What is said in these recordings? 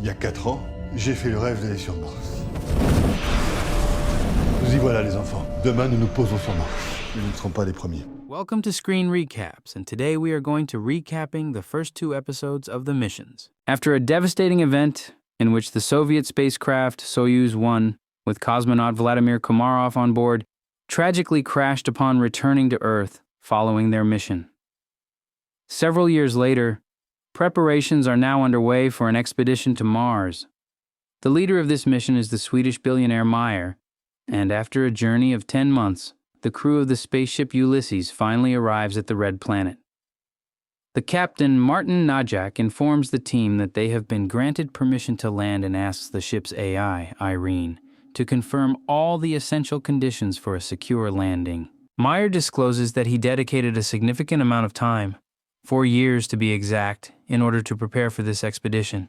Il y a 4 ans, j'ai fait le rêve d'aller sur Mars. Nous y voilà les enfants. Demain, nous nous posons sur Mars. Mais nous ne serons pas les premiers. Welcome to Screen Recaps, and today we are going to recapping the first 2 episodes of the missions. After a devastating event in which the Soviet spacecraft Soyuz 1, with cosmonaut Vladimir Komarov on board, tragically crashed upon returning to Earth following their mission. Several years later, preparations are now underway for an expedition to Mars. The leader of this mission is the Swedish billionaire Meyer, and after a journey of 10 months, the crew of the spaceship Ulysses finally arrives at the Red Planet. The captain, Martin Najak, informs the team that they have been granted permission to land and asks the ship's AI, Irene, to confirm all the essential conditions for a secure landing. Meyer discloses that he dedicated a significant amount of time, 4 years to be exact, in order to prepare for this expedition.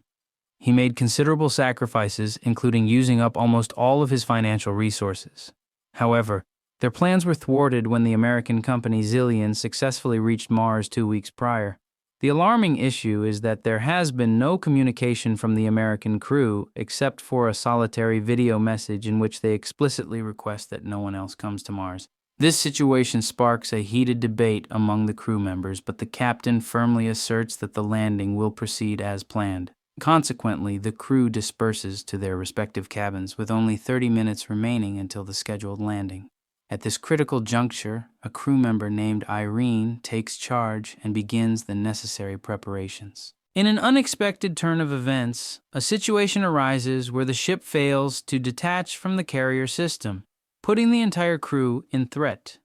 He made considerable sacrifices, including using up almost all of his financial resources. However, their plans were thwarted when the American company Zillion successfully reached Mars 2 weeks prior. The alarming issue is that there has been no communication from the American crew except for a solitary video message in which they explicitly request that no one else comes to Mars. This situation sparks a heated debate among the crew members, but the captain firmly asserts that the landing will proceed as planned. Consequently, the crew disperses to their respective cabins with only 30 minutes remaining until the scheduled landing. At this critical juncture, a crew member named Irene takes charge and begins the necessary preparations. In an unexpected turn of events, a situation arises where the ship fails to detach from the carrier system, putting the entire crew in threat.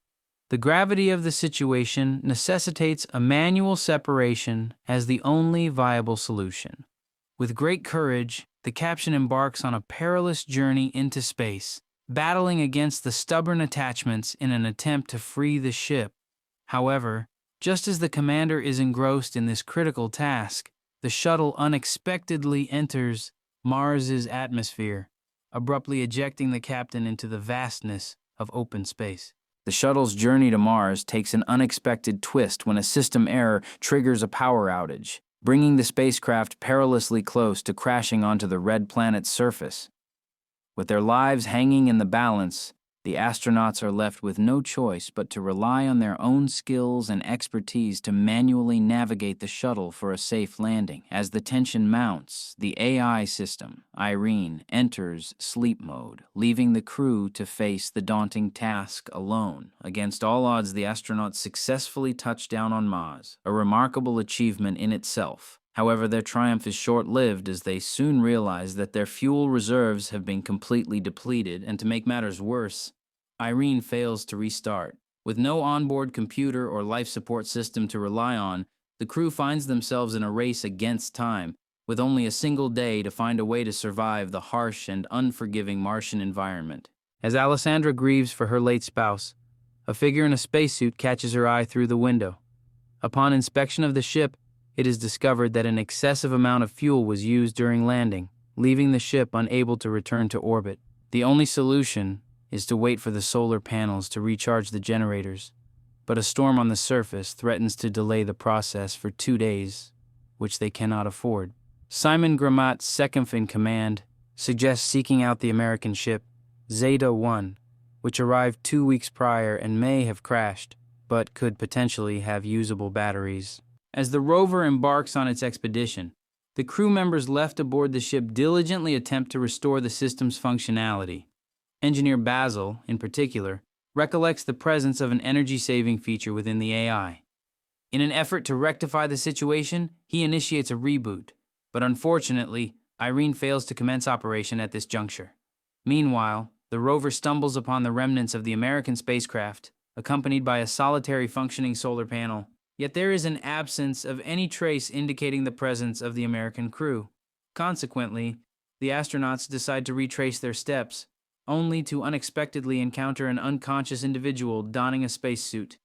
The gravity of the situation necessitates a manual separation as the only viable solution. With great courage, the captain embarks on a perilous journey into space, battling against the stubborn attachments in an attempt to free the ship. However, just as the commander is engrossed in this critical task, the shuttle unexpectedly enters Mars's atmosphere, abruptly ejecting the captain into the vastness of open space. The shuttle's journey to Mars takes an unexpected twist when a system error triggers a power outage, bringing the spacecraft perilously close to crashing onto the red planet's surface. With their lives hanging in the balance, the astronauts are left with no choice but to rely on their own skills and expertise to manually navigate the shuttle for a safe landing. As the tension mounts, the AI system, Irene, enters sleep mode, leaving the crew to face the daunting task alone. Against all odds, the astronauts successfully touch down on Mars, a remarkable achievement in itself. However, their triumph is short-lived as they soon realize that their fuel reserves have been completely depleted, and to make matters worse, Irene fails to restart. With no onboard computer or life support system to rely on, the crew finds themselves in a race against time, with only a single day to find a way to survive the harsh and unforgiving Martian environment. As Alessandra grieves for her late spouse, a figure in a spacesuit catches her eye through the window. Upon inspection of the ship, it is discovered that an excessive amount of fuel was used during landing, leaving the ship unable to return to orbit. The only solution is to wait for the solar panels to recharge the generators, but a storm on the surface threatens to delay the process for 2 days, which they cannot afford. Simon Gramat, second in command, suggests seeking out the American ship Zeta 1, which arrived 2 weeks prior and may have crashed, but could potentially have usable batteries. As the rover embarks on its expedition, the crew members left aboard the ship diligently attempt to restore the system's functionality. Engineer Basil, in particular, recollects the presence of an energy-saving feature within the AI. In an effort to rectify the situation, he initiates a reboot, but unfortunately, Irene fails to commence operation at this juncture. Meanwhile, the rover stumbles upon the remnants of the American spacecraft, accompanied by a solitary functioning solar panel. Yet there is an absence of any trace indicating the presence of the American crew. Consequently, the astronauts decide to retrace their steps, only to unexpectedly encounter an unconscious individual donning a spacesuit.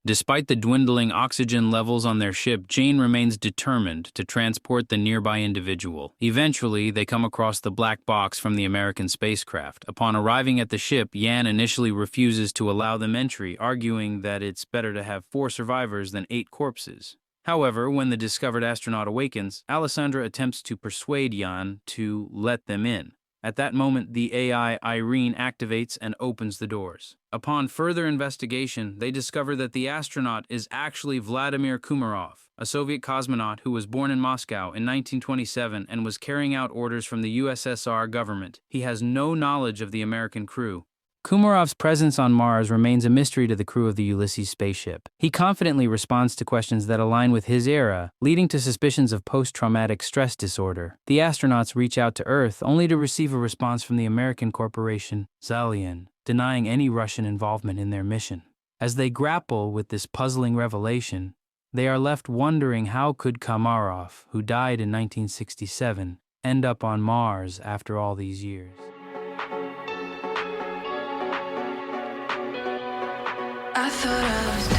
Despite the dwindling oxygen levels on their ship, Jane remains determined to transport the nearby individual. Eventually, they come across the black box from the American spacecraft. Upon arriving at the ship, Yan initially refuses to allow them entry, arguing that it's better to have 4 survivors than 8 corpses. However, when the discovered astronaut awakens, Alessandra attempts to persuade Jan to let them in. At that moment, the AI Irene activates and opens the doors. Upon further investigation, they discover that the astronaut is actually Vladimir Kumarov, a Soviet cosmonaut who was born in Moscow in 1927 and was carrying out orders from the USSR government. He has no knowledge of the American crew. Kumarov's presence on Mars remains a mystery to the crew of the Ulysses spaceship. He confidently responds to questions that align with his era, leading to suspicions of post-traumatic stress disorder. The astronauts reach out to Earth only to receive a response from the American corporation, Zalian, denying any Russian involvement in their mission. As they grapple with this puzzling revelation, they are left wondering how could Komarov, who died in 1967, end up on Mars after all these years. I thought I was